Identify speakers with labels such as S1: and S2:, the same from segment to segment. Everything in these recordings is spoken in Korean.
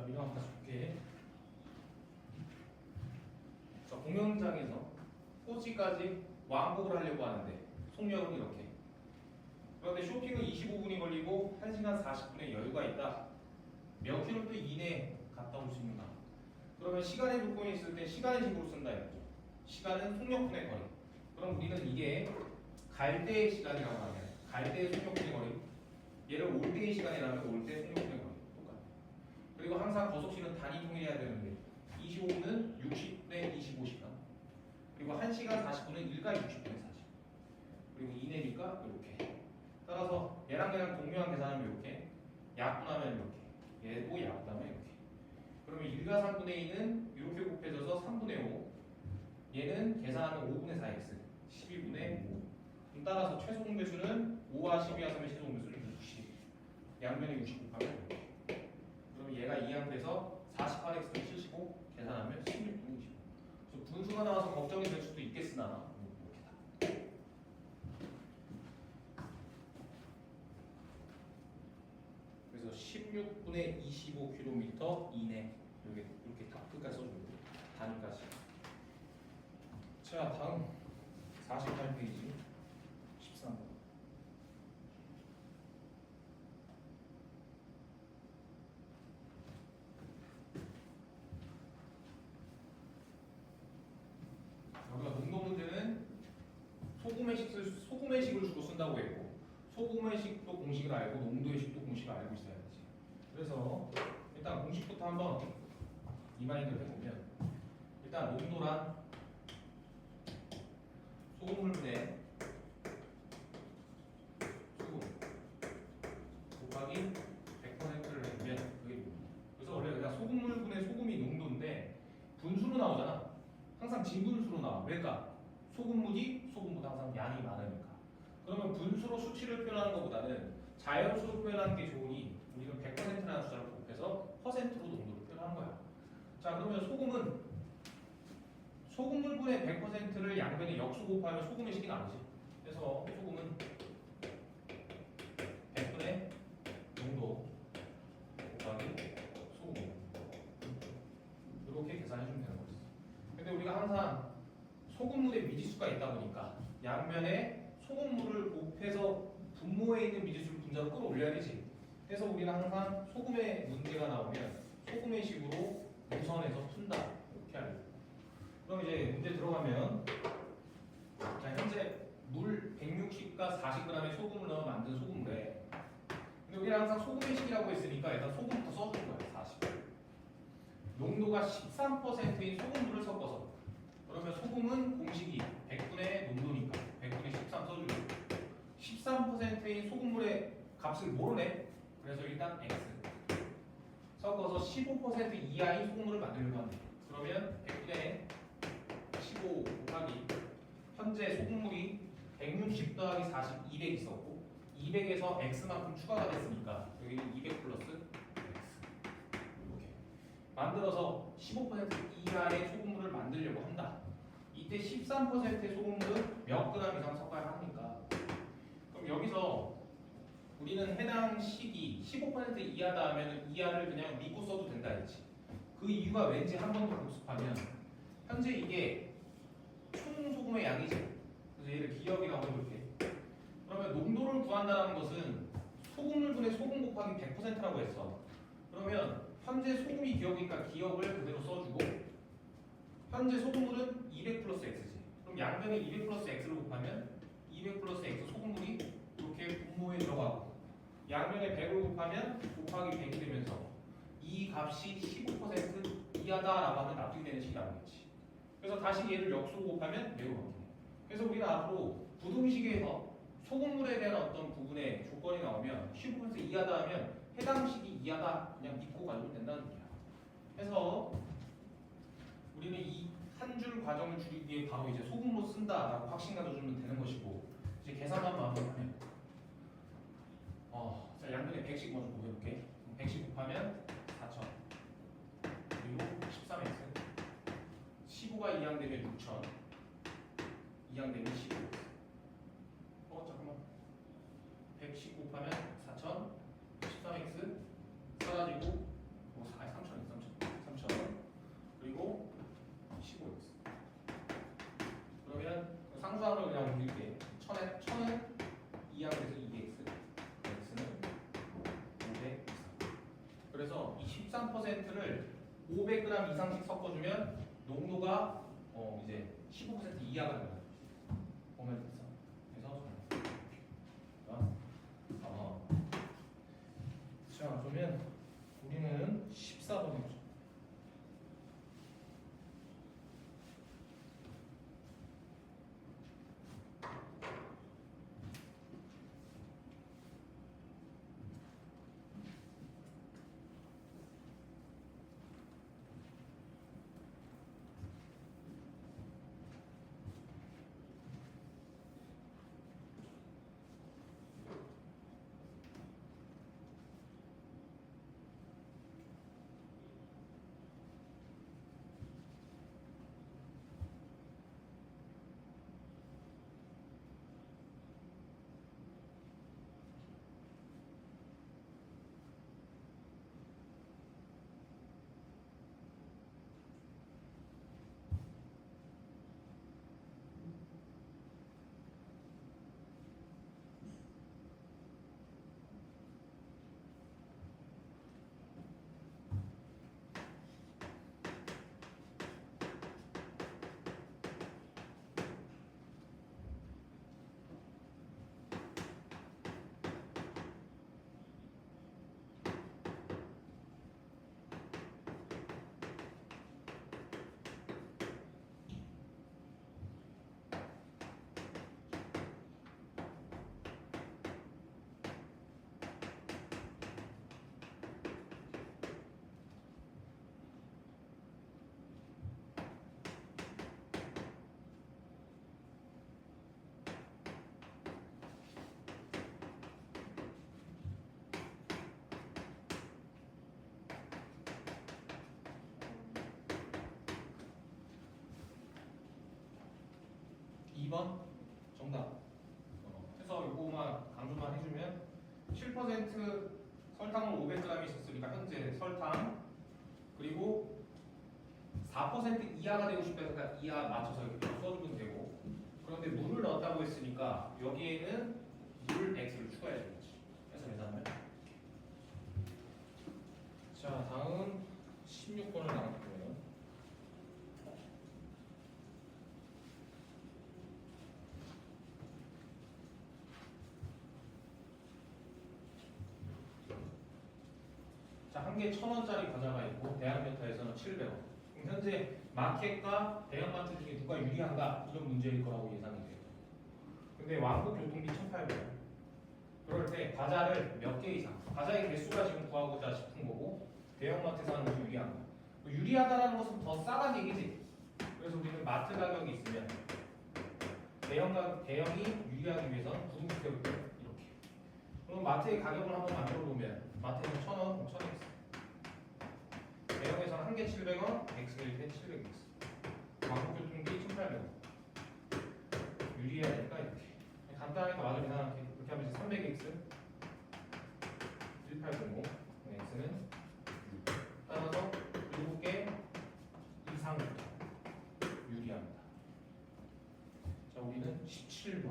S1: 미랑 다시 볼게. 자, 공연장에서 꼬치까지 왕복을 하려고 하는데 속력은 이렇게. 그런데 쇼핑은 25분이 걸리고 1시간 40분의 여유가 있다. 몇 킬로미터 이내에 갔다 올 수 있는가? 그러면 시간의 조건이 있을 때 시간의 식으로 쓴다 이거죠. 시간은 속력분의 거리. 그럼 우리는 이게 갈 때의 시간이라고 하면 갈 때의 속력분의 거리. 얘를 올 때의 시간이라면 올 때 속력분의 거리. 똑같아요. 그리고 항상 거속시는 단위 통일해야 되는데 25분은 60대 25시간. 그리고 1시간 40분은 1가 60분의 40. 그리고 이내니까 이렇게. 따라서 얘랑 동묘한 계산하면 이렇게. 약분하면 이렇게. 얘도 약분하면 이렇게. 그러면 1과 3분의 2는 이렇게 곱해져서 3분의 5. 얘는 계산하면 5분의 4x. 12분의 5. 그럼 따라서 최소 공배수는 5와 12 합하면 최소 공배수는 60. 양변에 60 곱하면 이렇게. 그럼 얘가 2항돼서 48x는 75. 계산하면 16분의 25. 그래서 분수가 나와서 걱정이 될 수도 있겠으나 이렇게 다. 그래서 16분의 25km 이내 이렇게 다 끝까지 써줍니다. 단위까지. 자, 다음 48페이지 13번. 여기가 농도 문제는 소금의 식을 주로 쓴다고 했고, 소금의 식도 공식을 알고 농도의 식도 공식을 알고 있어야지. 그래서 일단 공식부터 한번 리마인드를 해보면, 일단 농도란 소금물분의 소금 곱하기 100%를 내면 그게 농도. 그래서 원래 그냥 소금물분의 소금이 농도인데 분수로 나오잖아. 항상 진분수로 나와. 왜일까? 소금물이 소금보다 항상 양이 많으니까. 그러면 분수로 수치를 표현하는 것보다는 자연수로 표현하는 게 좋으니 우리는 100%라는 숫자를 곱해서 퍼센트로 농도를 표현하는 거야. 자, 그러면 소금물분의 100%를 양변에 역수 곱하면 소금의 식이 나오지. 그래서 소금은 100분의 농도 곱하기 소금. 이렇게 계산해주면 되는 거지. 근데 우리가 항상 소금물에 미지수가 있다 보니까 양면에 소금물을 곱해서 분모에 있는 미지수를 분자로 끌어올려야 되지. 그래서 우리는 항상 소금의 문제가 나오면 소금의 식으로 우선해서 푼다. 이렇게 하려고. 그럼 이제 문제 들어가면, 자, 현재 물 160과 40g의 소금을 넣어 만든 소금물에, 근데 우리는 항상 소금의 식이라고 했으니까 일단 소금부터 써주는 거야. 40. 농도가 13%인 소금물을 섞어서. 그러면 소금은 공식이 100분의 농도니까 100분의 13 써주고, 13%인 소금물의 값을 모르네. 그래서 일단 x 섞어서 15% 이하의 소금물을 만들려고 합니다. 그러면 100분의 15 곱하기 현재 소금물이 160 더하기 40, 200 있었고 200에서 x만큼 추가가 됐으니까 여기는 200 플러스 x 이렇게 만들어서 15% 이하의 소금물을 만들려고 한다. 이때 13%의 소금물은 몇 그램 이상 섞어야 합니까? 그럼 여기서 우리는 해당 식이 15% 이하다 하면 이하를 그냥 믿고 써도 된다 했지. 그 이유가 왠지 한 번 더 복습하면 현재 이게 총 소금의 양이지. 그래서 얘를 기억이라고 해볼게. 그러면 농도를 구한다는 것은 소금물분의 소금 곱하기 100%라고 했어. 그러면 현재 소금이 기억이니까 기억을 그대로 써주고 현재 소금물은 200 플러스 x지. 그럼 양변에 200 플러스 x를 곱하면 200 플러스 x 소금물이 이렇게 분모에 들어가고 양변에 100을 곱하면 곱하기 100이 되면서 이 값이 15% 이하다라고 하면 납득이 되는 식이 나오겠지. 그래서 다시 얘를 역수로 곱하면 얘로 바뀌네. 그래서 우리는 앞으로 부등식에서 소금물에 대한 어떤 부분의 조건이 나오면 15% 이하다 하면 해당 식이 이하다 그냥 믿고 가도 된다는 얘기야. 그래서 우리는 이 한 줄 과정을 줄이기 위해 바로 이제 소금으로 쓴다라고 확신 가져주면 되는 것이고, 이제 계산만 마무리하면 자, 양변에 100씩 먼저 곱해볼게. 100씩 곱하면 4000 그리고 13x 15가 2항 되면 6000 2항 되면 15 잠깐만 110 곱하면 4000 13x 사라지고 3000 13%를 500g 이상씩 섞어주면 농도가 이제 15% 이하가 됩니다. 보면 됐어. 그래서 자 그러면 우리는 14번이죠. 이 번 정답. 해서 이거만 강조만 해주면 7% 설탕을 500g이 있었으니까 현재 설탕 그리고 4% 이하가 되고 싶으니까 이하 맞춰서 이렇게 써주면 되고 그런데 물을 넣었다고 했으니까 여기에는 물 X를 추가해야 되겠지. 해서 계산을. 자 다음 16번을 나갈게요. 자, 한 개 1,000원짜리 과자가 있고 대학메타에서는 700원. 그럼 현재 마켓과 대형마트 중에 누가 유리한가? 이런 문제일 거라고 예상이 돼요. 근데 왕복 교통비 1,800원. 그럴 때 과자를 몇 개 이상, 과자의 개수가 지금 구하고자 싶은 거고 대형마트에서 하는 것이 유리한가? 유리하다라는 것은 더 싸다는 얘기지. 그래서 우리는 마트 가격이 있으면 대형이 유리하기 위해서는 부등식대로 이렇게. 그럼 마트의 가격을 한번 만들어 보면 마트에는 1,000원, 1,000원 있어. 대형에서는 한 개 700원, X일 때 700X. 왕복교통비 1,800원. 유리해야 되니까 이렇게. 간단하니까 마저 계산할게. 이렇게 하면 이제 300X, 1800, X는 따라서 7개 이상부터 유리합니다. 자, 우리는 17번.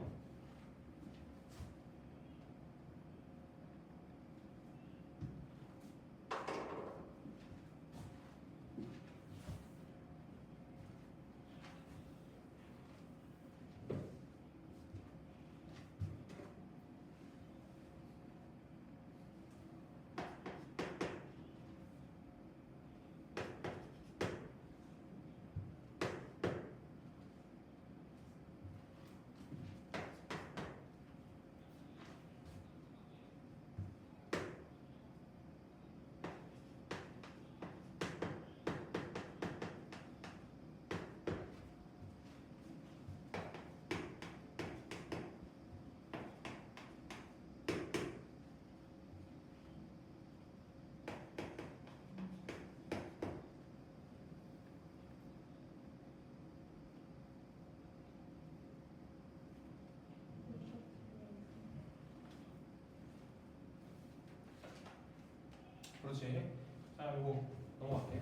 S1: 그렇지. 자, 이거 넘어갈게.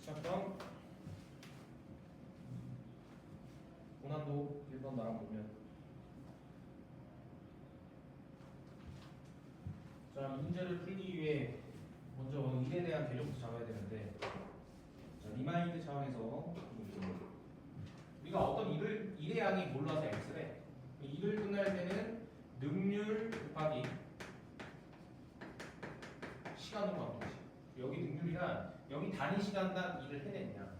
S1: 자, 그럼 고난도 1번 나랑 보면 자, 문제를 풀기 위해 먼저 일에 대한 개념부터 잡아야 되는데, 자, 리마인드 차원에서 우리가 어떤 일의 양이 몰라서 x래. 일을 끝날 때는 능률 곱하기 시간으로 가는 거지. 여기 능률이란 여기 단위 시간당 일을 해냈냐.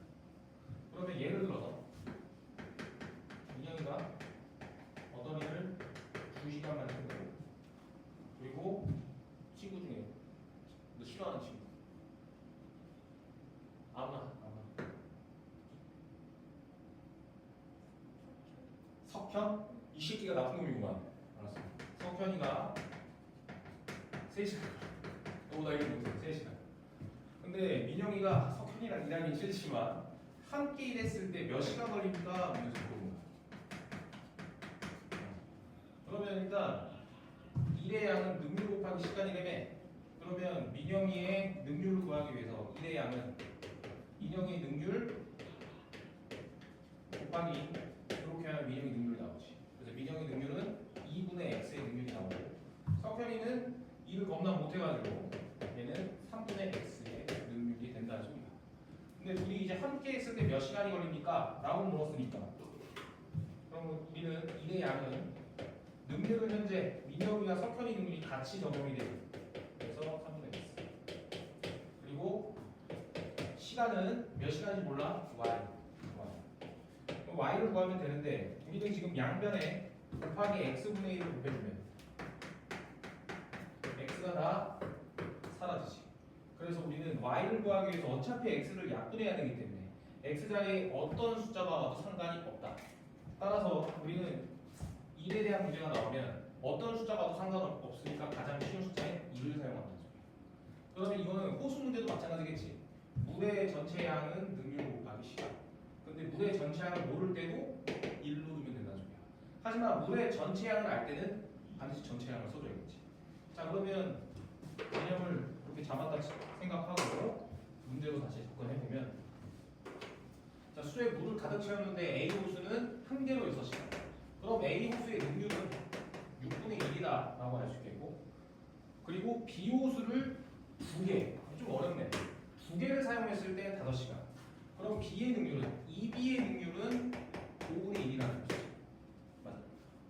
S1: 그러면 예를 들어서 민영이가 어떤 일을 2시간만 했고, 그리고 친구 중에 너 싫어하는 친구 아무나 석현? 이 새끼가 나쁜 놈이구만. 알았어. 석현이가 3시간. 나 이거 못해. 3시간. 근데 민영이가 석현이랑 일하기 싫지만 함께 일했을 때 몇 시간 걸립니까? 문제 듣고. 그러면 일단 일의 양은 능률 곱하기 시간이라며. 그러면 민영이의 능률을 구하기 위해서 일의 양은 민영이의 능률 곱하기 이렇게 하면 민영이 능률이 나오지. 그래서 민영이 능률은 2분의 x의 능률이 나오고, 석현이는 일을 겁나 못해가지고 얘는 3분의 x의 능률이 된다는 소리야. 근데 둘이 이제 함께 했을 때 몇 시간이 걸립니까? 라고 물었으니까, 그럼 우리는 일의 양은 능률은 현재 민영이와 석현이 능률이 같이 적용이 돼요. 그래서 3분의 x. 그리고 시간은 몇 시간인지 몰라? y. 그럼 y를 구하면 되는데, 우리는 지금 양변에 곱하기 x분의 1을 곱해주면 x가 다 사라지지. 그래서 우리는 y를 구하기 위해서 어차피 x를 약분해야 되기 때문에 x자리에 어떤 숫자가 와도 상관이 없다. 따라서 우리는 1에 대한 문제가 나오면 어떤 숫자가 와도 상관없으니까 가장 쉬운 숫자인 2를 사용한다는 소리야. 그러면 이거는 호수 문제도 마찬가지겠지. 물의 전체 양은 능률 곱하기 시간. 근데 물의 전체 양을 모를 때도 1로 두면 된다는 소리야. 하지만 물의 전체 양을 알 때는 반드시 전체 양을 써줘야겠지. 자, 그러면 개념을 그렇게 잡았다 생각하고 문제로 다시 접근해보면, 자, 수에 물을 가득 채웠는데 A 호수는 1개로 6시간. 그럼 A 호수의 능률은 6분의 1이다 라고 할 수 있겠고, 그리고 B 호수를 2개, 좀 어렵네. 2개를 사용했을 때 5시간. 그럼 B의 능률은, EB의 능률은 5분의 1이라는 거지. 맞아.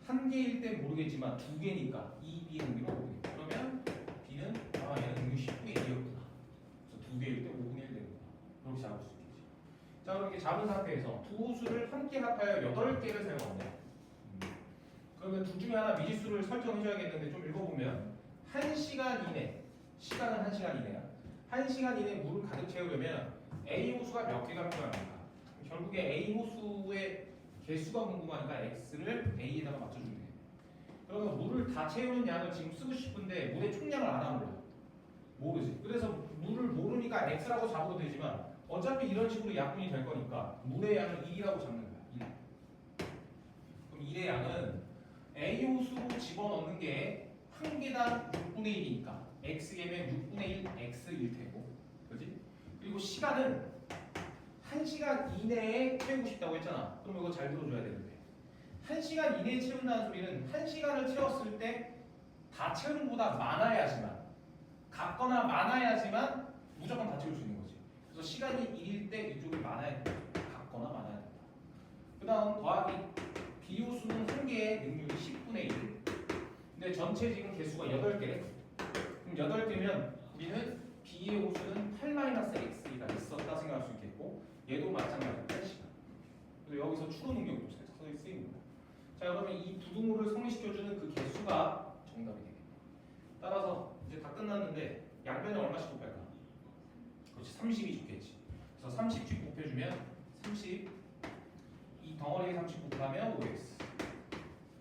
S1: 1개일 때 모르겠지만 2개니까 EB의 능률은 5분의 1. 그러면 B는 얘는 능률 10분의 1이었구나. 그래서 2개일 때 5분의 1 되는구나. 이렇게 잡을 수 있겠지. 자, 그럼 이렇게 잡은 상태에서 두 호수를 함께 합하여 8개를 사용한대. 그러면 둘 중에 하나 미지수를 설정해줘야겠는데, 좀 읽어보면 1시간 이내, 시간은 1시간 이내야. 1시간 이내 물을 가득 채우려면 A 호수가 몇 개가 필요합니까? 결국에 A 호수의 개수가 궁금하니까 X를 A에다가 맞춰주면 돼. 그러면 물을 다 채우는 양을 지금 쓰고 싶은데 물의 총량을 알아 몰라? 모르지. 그래서 물을 모르니까 X라고 잡아도 되지만 어차피 이런 식으로 약분이 될 거니까 물의 양을 1이라고 잡는 거야. 1. 그럼 1의 양은 A 호수로 집어넣는 게 한 개당 6분의 1이니까 X개면 6분의 1 X일 테고, 그렇지? 그리고 시간은 1시간 이내에 채우고 싶다고 했잖아. 그럼 이거 잘 들어줘야 되는데, 1시간 이내에 채운다는 소리는 1시간을 채웠을 때 다 채우는 것보다 많아야지만, 같거나 많아야지만 무조건 다 채울 수 있는 거지. 그래서 시간이 1일 때 이쪽이 많아야 된다. 같거나 많아야 된다. 그 다음 더하기 B 호수는 한 개의 능률이 10분의 1. 근데 전체 지금 개수가 8개. 그럼 8개면 우리는 B의 호수는 8-X가 있었다 생각할 수 있겠고, 얘도 마찬가지로 8시간. 그래서 여기서 추론 능력도 살짝 쓰이는 거야. 자, 그러면 이 부등호를 성립시켜주는 그 개수가 정답이 되겠네. 따라서 이제 다 끝났는데 양변에 얼마씩 곱할까? 그렇지, 30이 좋겠지. 그래서 30씩 곱해주면 30, 이 덩어리에 30 곱하면 5x,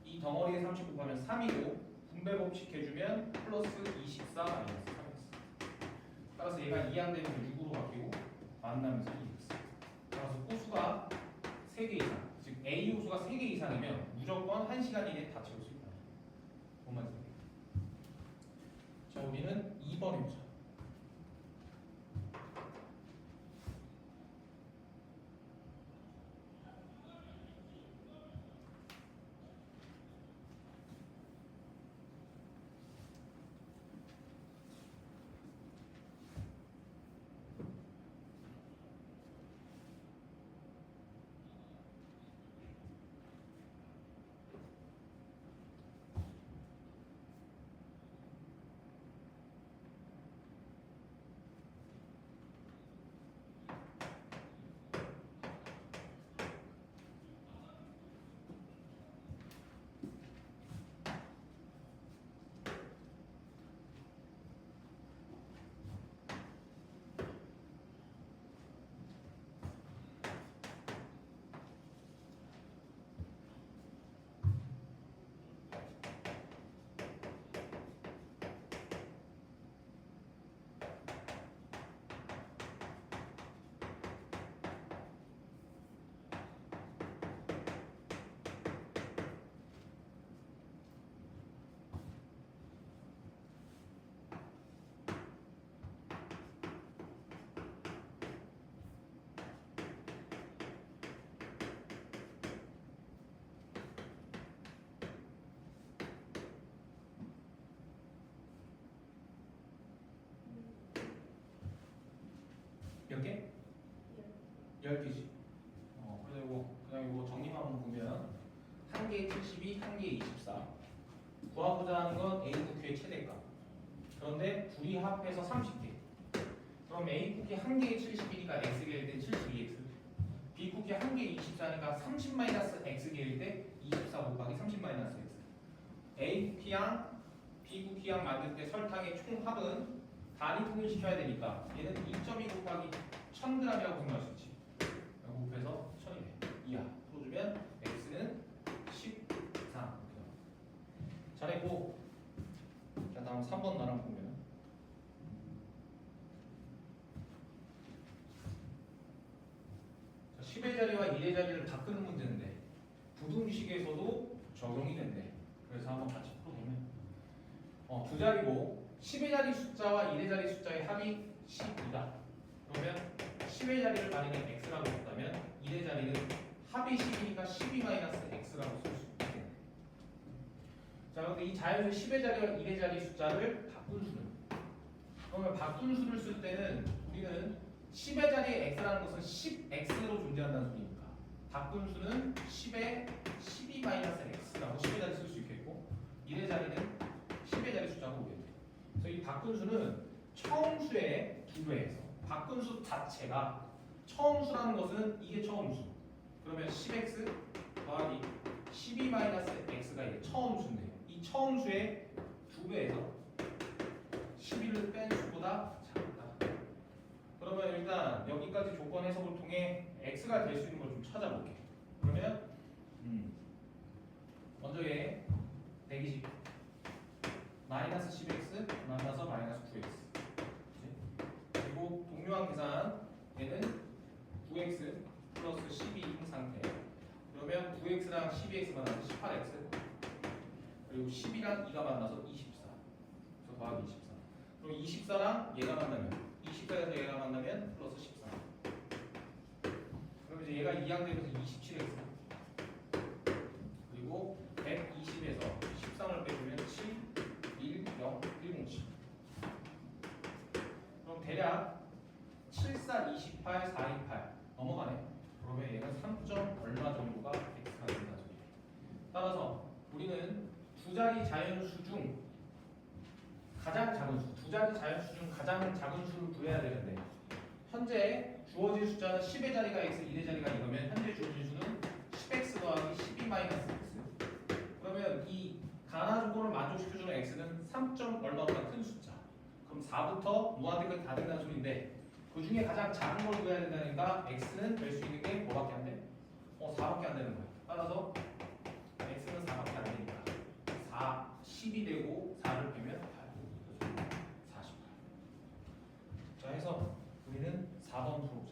S1: 이 덩어리에 30 곱하면 3이고, 분배 법칙 해주면 플러스 24 마이너스 3x. 따라서 얘가 2항되면 6으로 바뀌고 만나면서 2x. 따라서 호수가 3개 이상, 즉 A 호수가 3개 이상이면 무조건 1시간 이내에 다 채울 수 있다. 뭔 말인지 모르겠어요. 자, 우리는 2번 해보자. 몇 개? 10개지. 그리고 그냥 이거 정리만 보면 한 개에 72, 한 개에 24. 구하고자 하는 건 A 쿠키의 최대값. 그런데 둘이 합해서 30개. 그럼 A 쿠키 한 개에 71이니까 X개일 때 72X. B 쿠키 한 개에 24니까 30-X개일 때 24 곱하기 30-X. A 쿠키랑 B 쿠키랑 만들 때 설탕의 총 합은 단위 통일시켜야 되니까 얘는 2.2 곱하기 1000g이라고 생각할 수 있지. 곱해서 1200 이하 풀어주면 X는 13. 잘했고, 자 다음 3번 나랑 보면 자, 10의 자리와 1의 자리를 바꾸는 문제인데 부등식에서도 적용이 된대. 그래서 한번 같이 풀어보면 두 자리고 10의 자리 숫자와 1의 자리 숫자의 합이 12다. 그러면 10의 자리를 만약에 x라고 했다면 1의 자리는 합이 10이니까 12-x라고 쓸 수 있겠네. 자, 그런데 이 자연수 10의 자리와 1의 자리 숫자를 바꾼 수는, 그러면 바꾼 수를 쓸 때는 우리는 10의 자리에 x라는 것은 10x로 존재한다는 소리니까 바꾼 수는 10에 12-x라고 10의 자리 쓸 수 있겠고 1의 자리는 10의 자리 숫자가 오겠네. 그래서 이 바꾼 수는 처음수의 2배에서 바꾼 수 자체가 처음수라는 것은 이게 처음수. 그러면 10x 더하기 12-x가 이게 처음수인데요. 이 처음수의 2배에서 11을 뺀 수보다 작다. 그러면 일단 여기까지 조건 해석을 통해 x가 될 수 있는 걸 좀 찾아볼게. 그러면 먼저 얘 120 -10x 만나서 -9x. 그리고 동료한 계산 얘는 9x 플러스 12인 상태. 그러면 9x랑 12x 만나서 18x. 그리고 10이랑 2가 만나서 24. 그래서 더하기 24. 그리고 24랑 얘가 만나면 24에서 얘가 만나면 플러스 14. 그럼 이제 얘가 2항되면서 27x. 그리고 120에서 13을 빼주면 7, 1, 0, 107. 그럼 대략 7, 4, 28, 4, 28 넘어가네. 그러면 얘는 3점 얼마 정도가 x가 된다 소리예요. 따라서 우리는 두 자리 자연수 중 가장 작은 수, 두 자리 자연수 중 가장 작은 수를 구해야 되는데 현재 주어진 숫자는 10의 자리가 x, 1의 자리가 이거면 현재 주어진 수는 10x 더하기 12-x. 그러면 이 가나 조건을 만족시켜주는 x는 3점 얼마보다 큰 숫자. 그럼 4부터 무한대까지 다 된다는 소리인데 그 중에 가장 작은 걸 구해야 된다니까 x는 될 수 있는 게 뭐밖에 안 돼? 4밖에 안 되는 거야. 따라서 x는 4밖에 안 되니까 4, 10이 되고 4를 빼면 8. 48. 자 해서 우리는 4번 풀어보자.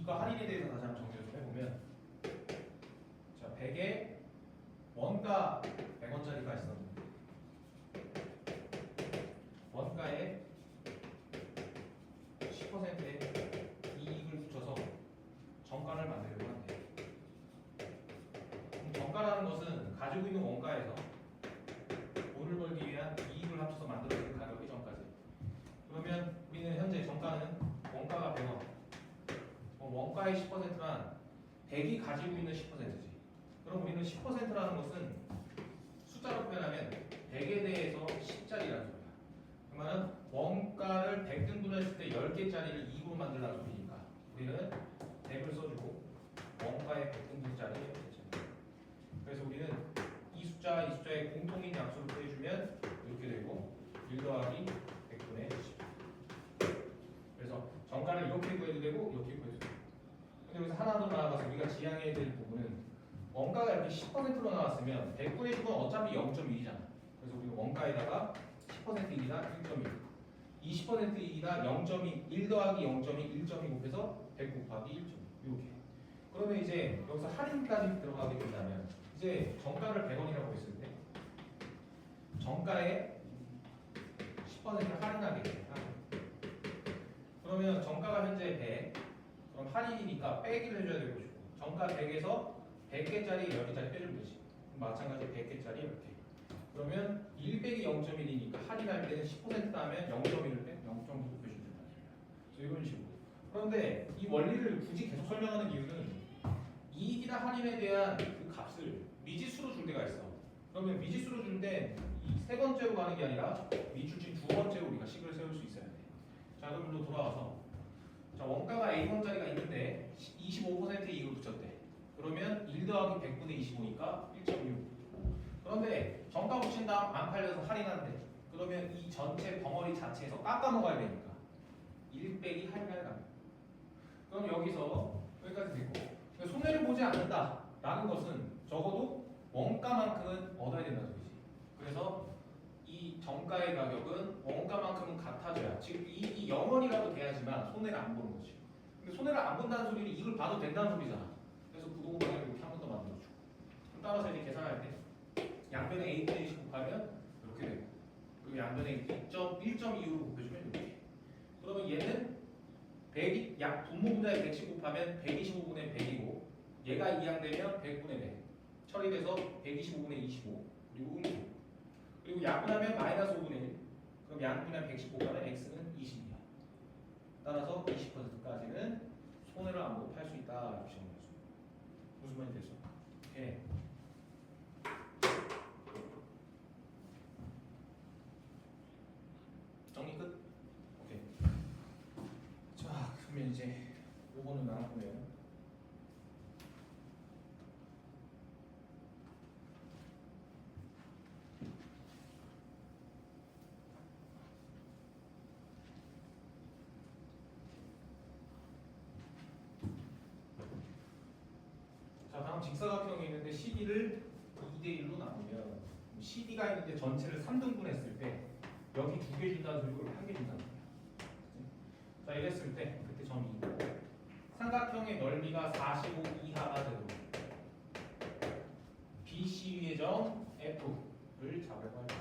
S1: 이거 할인에 대해서 다시 한번 정리 좀 해보면 자 100에 원가 100원짜리가 있었는데 원가에 10%의 이익을 붙여서 정가를 만들려고 한대. 정가라는 것은 가지고 있는 원가에서 돈을 벌기 위한 이익을 합쳐서 만들어진 가격이 정가지. 그러면 우리는 현재 정가는 원가가 100원. 원가의 10%란 100이 가지고 있는 10%지. 그럼 우리는 10%라는 것은 숫자로 표현하면 100에 대해서 10짜리라는 소리야. 그러면 원가를 100등분했을 때 10개짜리를 2로 만들라는 소리니까 우리는 100을 써주고 원가의 100등분짜리 10개짜리. 그래서 우리는 이 숫자의 공통인 약수를 더해주면 이렇게 되고 1 더하기 100분의 10. 그래서 정가를 이렇게 구해도 되고 이렇게 구해도 되고. 근데 여기서 하나 더 나아가서 우리가 지향해야 될 부분은 원가가 이렇게 10%로 나왔으면 100분의 10은 어차피 0.1이잖아. 그래서 우리가 원가에다가 10% 이기나 1.1, 20% 이기나 0.2, 1 더하기 0.2, 1.2 곱해서 100 곱하기 1.2 이렇게. 그러면 이제 여기서 할인까지 들어가게 된다면 이제 정가를 100원이라고 했을 때 정가에 10% 할인하게 돼. 그러면 정가가 현재 100, 그럼 할인이니까 빼기를 해줘야 되고 싶고 정가 100에서 100개짜리 10개짜리 빼주면 되지. 마찬가지 100개짜리 10개. 그러면 1 빼기 0.1이니까 할인할 때는 10% 하면 0.1을 빼 0.9 빼주면 된다. 그래서 이런 식으로. 그런데 이 원리를 굳이 계속 설명하는 이유는 이익이나 할인에 대한 그 값을 미지수로 줄 때가 있어. 그러면 미지수로 줄 때 이 세 번째로 가는 게 아니라 미줄진 두 번째로 우리가 식을 세울 수 있어야 돼. 자 그럼 일로 돌아와서 자 원가가 A원짜리가 있는데 25% 이익을 붙였대. 그러면 1 더하기 100분의 25니까 1.6. 그런데 정가 붙인 다음 안 팔려서 할인한대. 그러면 이 전체 덩어리 자체에서 깎아 먹어야 되니까 1 빼기 할인할 값. 그럼 여기서 여기까지 됐고 손해를 보지 않는다라는 것은 적어도 원가만큼은 얻어야 된다는 소리지. 그래서 이 정가의 가격은 원가만큼은 같아져야 즉 이익이 0원이라도 돼야지만 손해를 안 보는 거지. 근데 손해를 안 본다는 소리는 이걸 봐도 된다는 소리잖아. 그래서 부동산을 이렇게 한 번 더 만들어주고 따라서 이제 계산할 때 양변에 A+1 곱하면 이렇게 되고 그리고 양변에 1.2로 곱해주면 이렇게. 그러면 얘는 100이 약 분모분자에 110 곱하면 125분의 100이고 얘가 이항되면 100분의 100 처리돼서 125분의 25 그리고 음수 그리고 약분하면 마이너스 5분의 1 그럼 양분하면 110 곱하면 x는 20이야. 따라서 20%까지는 손해를 안 보고 팔 수 있다 이렇게 적는 거죠. 무슨 말이 되죠? 예. 정리 끝? 오케이. 자 그러면 이제 요거는 나왔고요. 자 다음 직사각형이 있는데 CD를 2대1로 나누면 CD가 있는데 전체를 3등분 했을 때 여기 2개 준다는 소리고 1개 준다는 소리야. 자 이랬을 때 그때 점 2고 삼각형의 넓이가 45 이하가 되도록 BC 위의 점 F를 잡으려고 할 때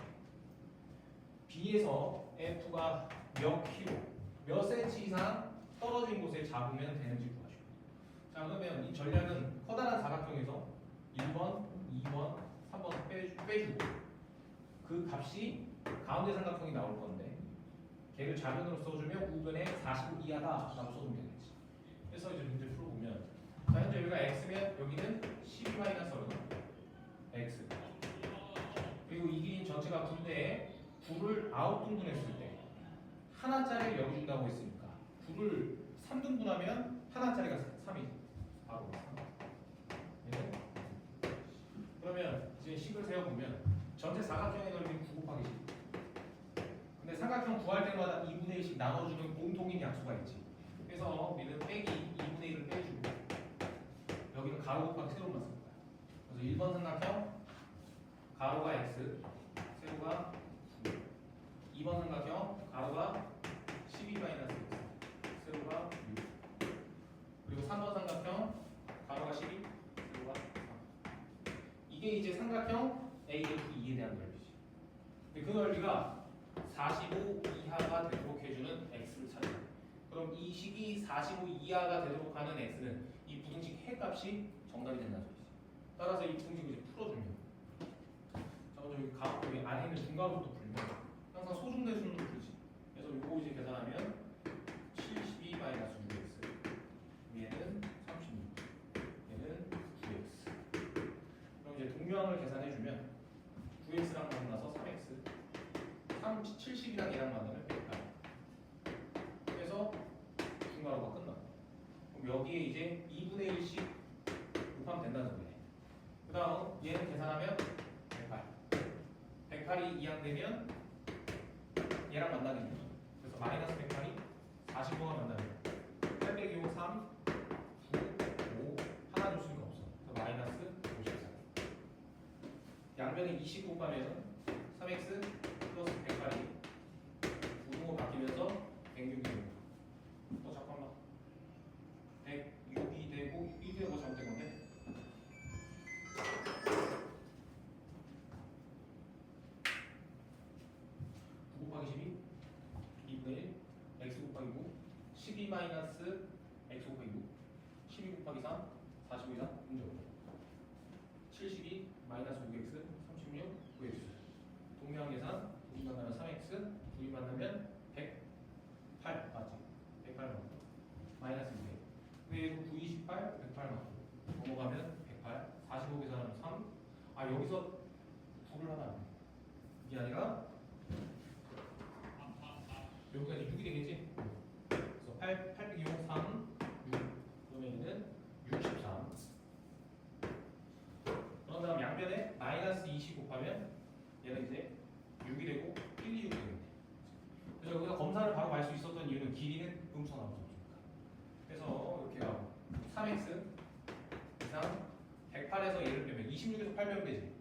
S1: B에서 F가 몇 킬로, 몇 센치 이상 떨어진 곳에 잡으면 되는지 구하시오. 자 그러면 이 전략은 커다란 사각형에서 1번, 2번, 3번 빼주고 그 값이 가운데 삼각형이 나올 건데 걔를 좌변으로 써주면 우변에 45 이하다 라고 써주면 되겠지. 그래서 이제 문제 풀어보면 자 현재 여기가 x면 여기는 12-3 x 그리고 이 길이는 전체가 9인데 9를 9등분했을 때 하나짜리를 여기 준다고 했으니까 9를 3등분하면 하나짜리가 3이죠. 바로 3. 네. 그러면 이제 식을 세워보면 전체 사각형의 넓이는 9 곱하기 10. 근데 삼각형 구할 때마다 2분의 1씩 나눠주는 공통인 약수가 있지. 그래서 우리는 빼기 2분의 1을 빼주고 여기는 가로 곱하기 세로만 쓸 거야. 그래서 1번 삼각형 가로가 x, 세로가 9. 2번 삼각형 가로가 12-x, 세로가 6. 그리고 3번 이게 이제 삼각형 AF2에 대한 넓이지. 근데 그 넓이가 45 이하가 되도록 해주는 x를 찾아. 그럼 이 식이 45 이하가 되도록 하는 x는 이 부등식 해값이 정답이 된다는 소리지. 따라서 이 부등식을 이제 풀어주면, 자 먼저 여기 여기 안에 있는 중괄호부터 풀면 항상 소중대순으로 풀지. 그래서 이거 이제 계산하면 72 마이너스 6x, 얘는 36, 얘는 9x. 그럼 이제 동량을 계산해주면 9x랑 만나서 3x, 70이랑 얘랑 만나면 108. 그래서 중괄호가 끝나. 그럼 여기에 이제 2분의 1씩 곱하면 된다는 소리네. 그 다음 얘는 계산하면 108. 108이 이항되면 얘랑 만나겠네. 그래서 마이너스 108이 45가 만나면 8 빼기 5, 3, 9, 5 하나 줄 수가 없어. 그래서 마이너스 54. 양변에 20 곱하면 3x 플러스 108이 부등호 바뀌면서 106이 되고, 잠깐만 106이 되고 1이 되고 잘못된 건데 9 곱하기 12 2분의 1 x 곱하기 9 12 마이너스 x 곱하기 9 12 곱하기 3 45 이상 문제 없고 72 마이너스 6x 36 9x 동량 계산 2 만나면 3x 2 만나면 108 맞지? 108 맞고 마이너스 200 근데 얘도 9, 28 108 맞고 넘어가면 108 45 계산하면 3 여기서 9를 하나 이게 아니라 여기가 이제 6이 되겠지? 그래서 8 빼기 5 3 6 그러면 얘는 63 그런 다음 양변에 마이너스 20 곱하면 얘는 이제 6이 되고 1, 2, 6이 되겠네. 그래서 여기서 검사를 바로 갈 수 있었던 이유는 길이는 음수 나오죠. 그래서 이렇게 하고 3x 이상 108에서 얘를 빼면 26에서 8 빼면 되지.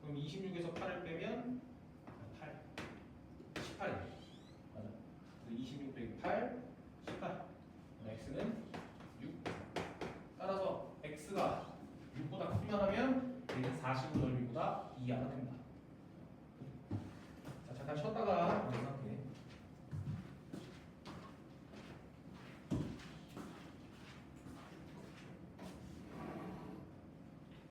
S1: 그럼 26에서 8을 빼면 8 18이네. 맞아. 26 빼기 8 18 x는 6 따라서 x가 6보다 크면 하면 얘는 45 넓이보다 2하가 됩니다. 자 잠깐 쉬었다가